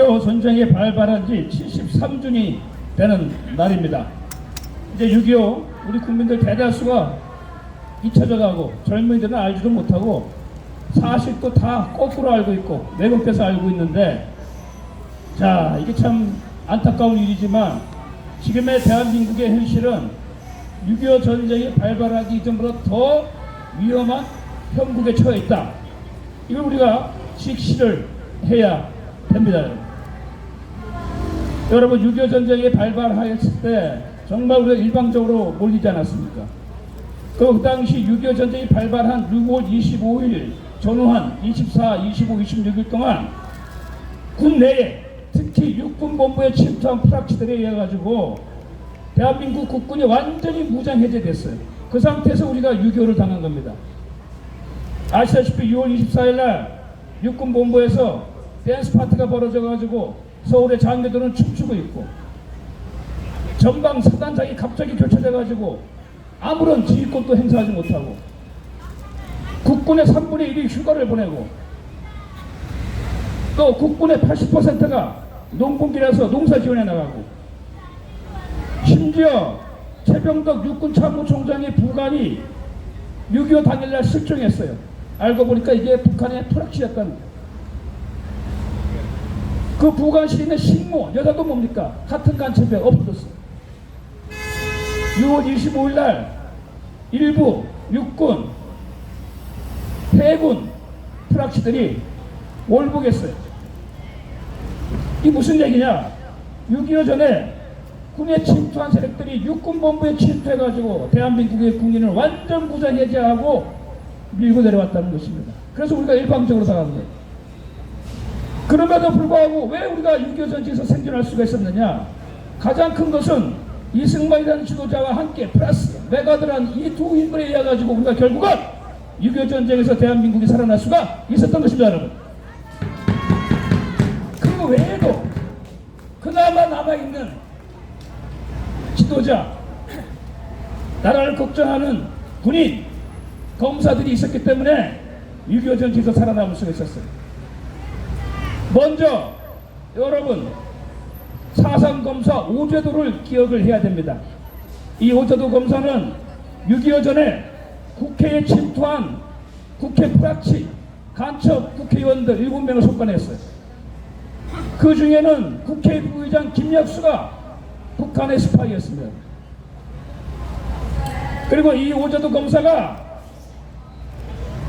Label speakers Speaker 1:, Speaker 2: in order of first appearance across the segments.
Speaker 1: 6.25 전쟁이 발발한 지 73주년이 되는 날입니다. 이제 6.25 우리 국민들 대다수가 잊혀져 가고 젊은이들은 알지도 못하고 사실도 다 거꾸로 알고 있고 왜곡돼서 알고 있는데, 자, 이게 참 안타까운 일이지만 지금의 대한민국의 현실은 6.25 전쟁이 발발하기 이전보다 더 위험한 형국에 처해 있다. 이걸 우리가 직시를 해야 됩니다. 여러분, 6.25 전쟁이 발발하였을 때 정말 우리가 일방적으로 몰리지 않았습니까? 그 당시 6.25 전쟁이 발발한 6월 25일 전후한 24, 25, 26일 동안 국내에 특히 육군본부에 침투한 프락치들에 의해 가지고 대한민국 국군이 완전히 무장 해제됐어요. 그 상태에서 우리가 6.25를 당한 겁니다. 아시다시피 6월 24일 날 육군본부에서 댄스 파티가 벌어져 가지고 서울의 장교들은 춤추고 있고 전방 사단장이 갑자기 교체돼 가지고 아무런 지휘권도 행사하지 못하고 국군의 3분의 1이 휴가를 보내고 또 국군의 80%가 농번기라서 농사 지원에 나가고 심지어 최병덕 육군참모총장의 부관이 6.25 당일날 실종했어요. 알고 보니까 이게 북한의 프락치였다는 거예요. 그 부관실에 있는 식모, 여자도 뭡니까? 같은 간첩에 엎어졌어요. 6월 25일 날 일부 육군, 해군 프락치들이 월북했어요. 이 무슨 얘기냐? 6.25 전에 군에 침투한 세력들이 육군본부에 침투해가지고 대한민국의 국민을 완전 무장 해제하고 밀고 내려왔다는 것입니다. 그래서 우리가 일방적으로 당한 거예요. 그럼에도 불구하고 왜 우리가 6.25 전쟁에서 생존할 수가 있었느냐? 가장 큰 것은 이승만이라는 지도자와 함께 플러스 메가드란 이 두 인물에 의해 가지고 우리가 결국은 6.25 전쟁에서 대한민국이 살아날 수가 있었던 것입니다, 여러분. 그 외에도 그나마 남아있는 지도자, 나라를 걱정하는 군인, 검사들이 있었기 때문에 6.25 전쟁에서 살아남을 수가 있었어요. 먼저 여러분, 사상검사 오제도를 기억을 해야 됩니다. 이 오제도 검사는 6.25 전에 국회에 침투한 국회 프락치 간첩 국회의원들 7명을 속관했어요. 그 중에는 국회 부의장 김약수가 북한의 스파이였습니다. 그리고 이 오제도 검사가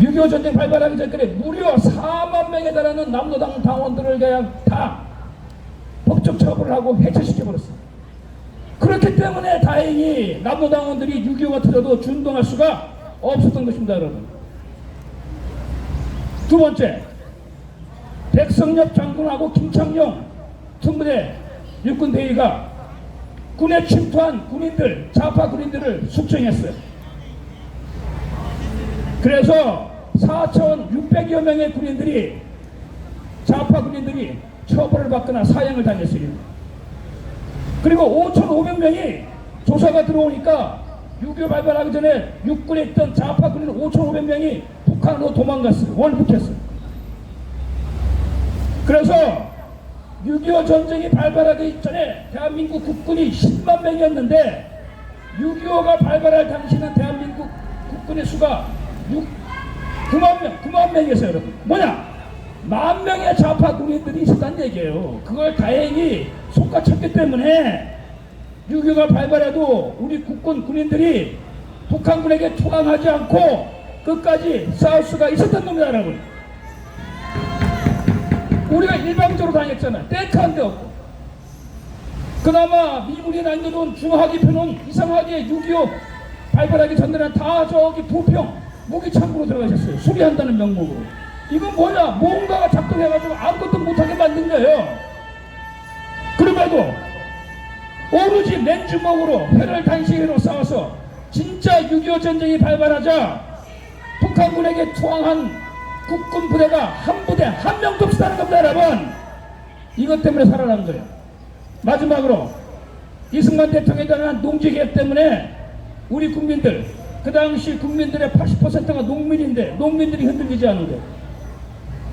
Speaker 1: 6.25 전쟁 발발하기 전까지 무려 4만 명에 달하는 남노당 당원들을 그냥 다 법적 처벌을 하고 해체시켜버렸어요. 그렇기 때문에 다행히 남노당원들이 6.25가 터져도 준동할 수가 없었던 것입니다, 여러분. 두 번째, 백성엽 장군하고 김창룡 특무대 육군대위가 군에 침투한 군인들, 좌파 군인들을 숙청했어요. 그래서 4,600여 명의 군인들이, 좌파 군인들이 처벌을 받거나 사형을 당했어요. 그리고 5,500명이 조사가 들어오니까 6.25 발발하기 전에 육군에 있던 좌파 군인 5,500명이 북한으로 도망갔어요. 월북했어요. 그래서 6.25 전쟁이 발발하기 전에 대한민국 국군이 10만 명이었는데 6.25가 발발할 당시는 대한민국 국군의 수가 9만 명이었어요, 여러분. 뭐냐? 10,000명의 좌파 군인들이 있었다는 얘기예요. 그걸 다행히 속아쳤기 때문에 6.25가 발발해도 우리 국군 군인들이 북한군에게 투항하지 않고 끝까지 싸울 수가 있었던 겁니다, 여러분. 우리가 일방적으로 당했잖아요. 탱크 한 대 없고. 그나마 미군이 남겨놓은 중화기 편은 이상하게 6.25 발발하기 전에는 다 저기 부평 무기창고로 들어가셨어요. 수리한다는 명목으로. 이건 뭐냐? 뭔가가 작동해가지고 아무것도 못하게 만든 거예요. 그럼에도 오로지 맨주먹으로 회를 단식으로 싸워서 진짜 6.25 전쟁이 발발하자 북한군에게 투항한 국군 부대가 한 부대 한 명도 없다는 겁니다, 여러분. 이것 때문에 살아난 거예요. 마지막으로 이승만 대통령에 대한 농지개혁 때문에 우리 국민들, 그 당시 국민들의 80%가 농민인데 농민들이 흔들리지 않은 거예요.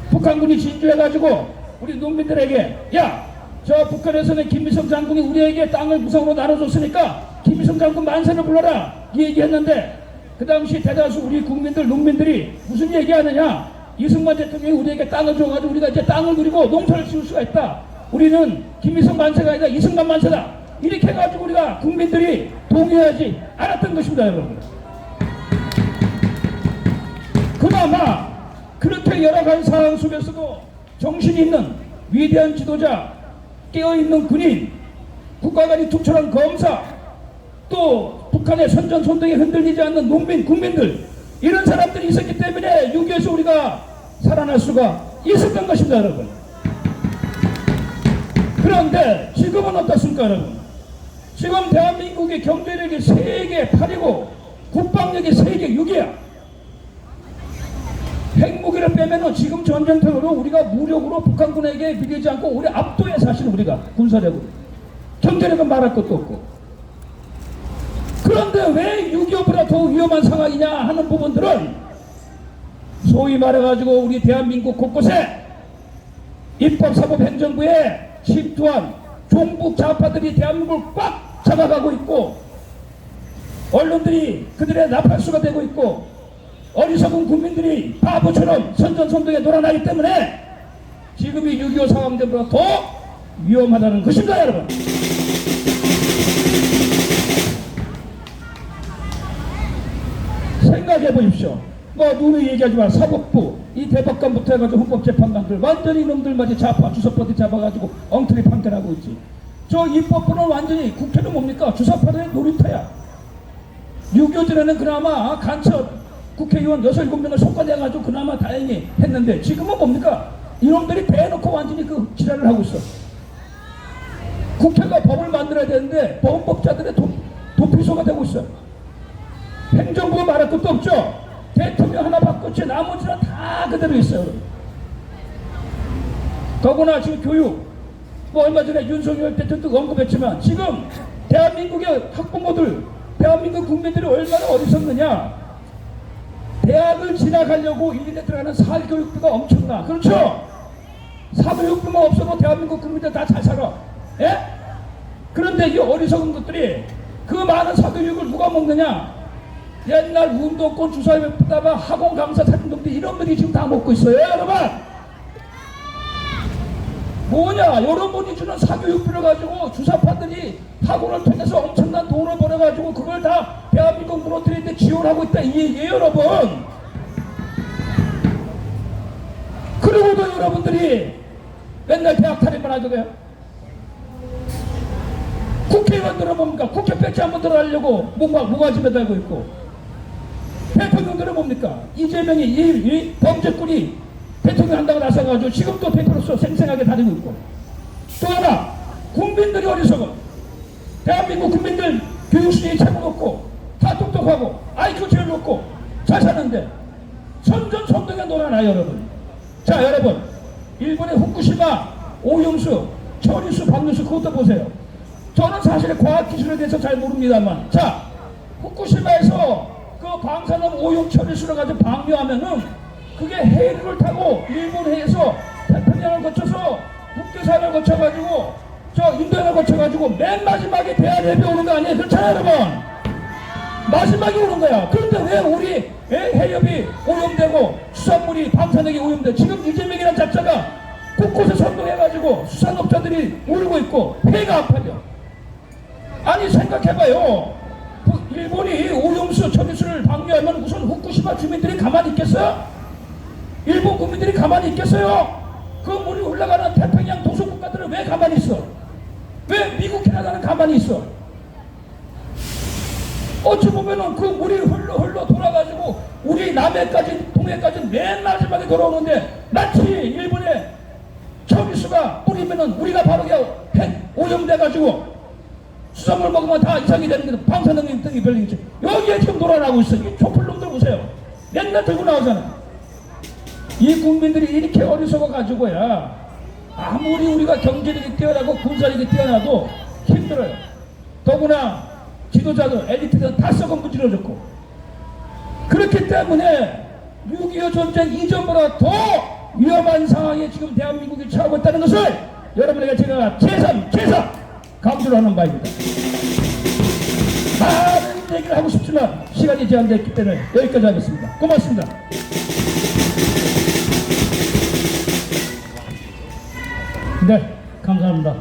Speaker 1: 북한군이 진주해가지고 우리 농민들에게 야, 저 북한에서는 김일성 장군이 우리에게 땅을 무상으로 나눠줬으니까 김일성 장군 만세를 불러라 이 얘기했는데 그 당시 대다수 우리 국민들 농민들이 무슨 얘기하느냐, 이승만 대통령이 우리에게 땅을 줘가지고 우리가 이제 땅을 누리고 농사를 지을 수가 있다, 우리는 김일성 만세가 아니라 이승만 만세다, 이렇게 해가지고 우리가 국민들이 동의하지 않았던 것입니다. 여러분, 그나마 그렇게 여러 가지 상황 속에서도 정신 있는 위대한 지도자, 깨어있는 군인, 국가관이 투철한 검사, 또 북한의 선전선동에 흔들리지 않는 농민, 국민들, 이런 사람들이 있었기 때문에 6.25에서 우리가 살아날 수가 있었던 것입니다. 여러분, 그런데 지금은 어떻습니까? 여러분, 지금 대한민국의 경제력이 세계 8이고 국방력이 세계 6이야. 핵무기를 빼면은 지금 전쟁터로 우리가 무력으로 북한군에게 밀리지 않고 우리 압도해, 사실 우리가 군사력으로. 경제력은 말할 것도 없고. 그런데 왜 6.25보다 더 위험한 상황이냐 하는 부분들은 소위 말해가지고 우리 대한민국 곳곳에 입법사법행정부에 침투한 종북 좌파들이 대한민국을 꽉 잡아가고 있고, 언론들이 그들의 나팔수가 되고 있고, 어리석은 국민들이 바보처럼 선전선동에 놀아나기 때문에 지금이 6.25 상황 때보다 더 위험하다는 것입니다. 여러분, 생각해 보십시오. 뭐 누누이 얘기하지 마. 사법부, 이 대법관부터 해가지고 헌법재판관들 완전히 놈들마저 좌파 주사파들 잡아가지고 엉터리 판결하고 있지. 저 입법부는 완전히 국회는 뭡니까? 주사파들의 놀이터야. 6.25 전에는 그나마 간첩 국회의원 6, 7명을 속아내가지고 그나마 다행히 했는데 지금은 뭡니까? 이놈들이 대놓고 완전히 그 지랄을 하고 있어. 국회가 법을 만들어야 되는데 범법자들의 도피소가 되고 있어. 행정부가 말할 것도 없죠. 대통령 하나 바꿨지 나머지는 다 그대로 있어요. 더구나 지금 교육, 뭐 얼마 전에 윤석열 대통령도 언급했지만 지금 대한민국의 학부모들, 대한민국 국민들이 얼마나 어리석느냐. 대학을 진학하려고 1년에 들어가는 사교육비가 엄청나. 그렇죠? 사교육비만 없어도 대한민국 국민들 다 잘 살아. 예? 그런데 이 어리석은 것들이 그 많은 사교육을 누가 먹느냐? 옛날 운동권 주사위에다가 학원 강사 사진동들 이런 분이 지금 다 먹고 있어요. 여러분, 뭐냐, 여러분이 주는 사교육비를 가지고 주사파들이 학원을 통해서 엄청난 돈을 벌어가지고 그걸 다 대한민국 무너뜨리는데 지원하고 있다, 이 얘기예요. 여러분, 그리고도 여러분들이 맨날 대학 탈의만 하잖아요. 국회의원들은 뭡니까? 국회 배지 한번 들어가려고 모가지 매달고 있고, 대통령들은 뭡니까? 이재명이 이 범죄꾼이 대통령 한다고 나서가지고 지금 또 대표로서 생생하게 다니고 있고, 또 하나 국민들이 어리석어. 대한민국 국민들 교육 수준이 최고 높고 다 똑똑하고 IQ 제일 높고 잘 사는데 선전선동에 놀아나요. 여러분, 자, 여러분, 일본의 후쿠시마 오염수, 처리수, 방류수 그것도 보세요. 저는 사실 과학기술에 대해서 잘 모릅니다만, 자, 후쿠시마에서 그 방사능 오염 처리수를 가지고 방류하면은 그게 해류를 타고 일본 해에서 태평양을 거쳐서 북두산을 거쳐가지고 저 인도양을 거쳐가지고 맨 마지막에 대한해변에 오는 거 아니에요? 그렇잖아요. 여러분, 마지막에 오는 거야. 그런데 왜 우리 해협이 오염되고 수산물이 방사능이 오염돼? 지금 이재명이라는 잡자가 곳곳에 선동해가지고 수산업자들이 울고 있고 회가 안 팔려. 아니, 생각해봐요. 일본이 오염수 처리수를 방류하면 우선 후쿠시마 주민들이 가만히 있겠어요? 일본 국민들이 가만히 있겠어요? 그 물이 올라가는 태평양 도서국가들은 왜 가만히 있어? 왜 미국, 캐나다는 가만히 있어? 어찌 보면은 그 물이 흘러 돌아가지고 우리 남해까지 동해까지 맨 마지막에 돌아오는데 마치 일본의 처리수가 뿌리면은 우리가 바로 핵 오염돼가지고 수산물 먹으면 다 이상이 되는 게 방사능 등이 별리겠지. 여기에 지금 놀아나고 있어. 이 촛불놈들 보세요. 맨날 들고 나오잖아. 이 국민들이 이렇게 어리석어 가지고야 아무리 우리가 경제력이 뛰어나고 군사력이 뛰어나도 힘들어요. 더구나 지도자들, 엘리트들은 다 썩어 무지러졌고, 그렇기 때문에 6.25 전쟁 이전보다 더 위험한 상황에 지금 대한민국이 처하고 있다는 것을 여러분에게 제가 재산 강조를 하는 바입니다. 많은 얘기를 하고 싶지만 시간이 제한되었기 때문에 여기까지 하겠습니다. 고맙습니다.
Speaker 2: 네, 감사합니다.